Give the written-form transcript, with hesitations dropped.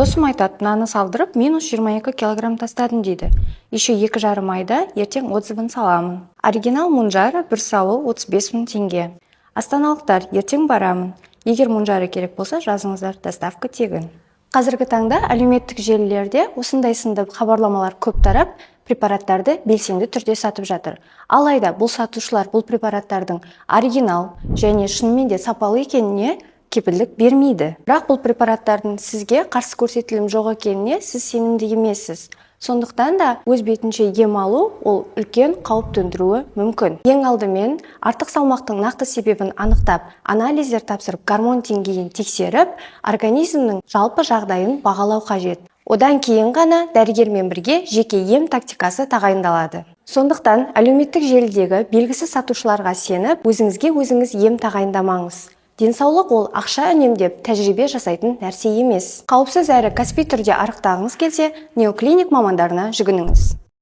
Досым айтады, мынаны салдырып, минус 22 килограмм тастадым дейді. Еще 2,5 айда ертең отзывын саламын. Оригинал Мунжара бір салу 35 000 теңге. Астаналықтар, ертең барамын. Егер Мунжара керек болса, жазыңыздар, доставка тегін. Қазіргі таңда әлеуметтік желілерде осындай сынды хабарламалар көп тарап, препараттарды белсенді түрде сатып жатыр. Алайда бұл сатушылар бұл препараттардың оригинал және шынымен де сапалы екеніне кепілдік бермейді. Бірақ бұл препараттардың сізге қарсы көрсетілім жоқ екеніне сіз сенімді емессіз. Сондықтан да өз бетінше ем алу ол үлкен қауіп төндіруі мүмкін. Ең алдымен артық салмақтың нақты себебін анықтап, анализдер тапсырып, гормон деңгейін тексеріп, организмнің жалпы жағдайын бағалау қажет. Одан кейін ғана дәрігермен бірге жеке ем тактикасы тағайындалады. Сондықтан әлеуметтік желідегі белгісіз сатушыларға сеніп, өзіңізге өзіңіз ем тағайындамаңыз. Денсаулық ол ақша үнемдеп тәжірибе жасайтын нәрсе емес. Қауіпсіз әрі кәсіби түрде арықтағыңыз келсе, неоклиник мамандарына жүгініңіз.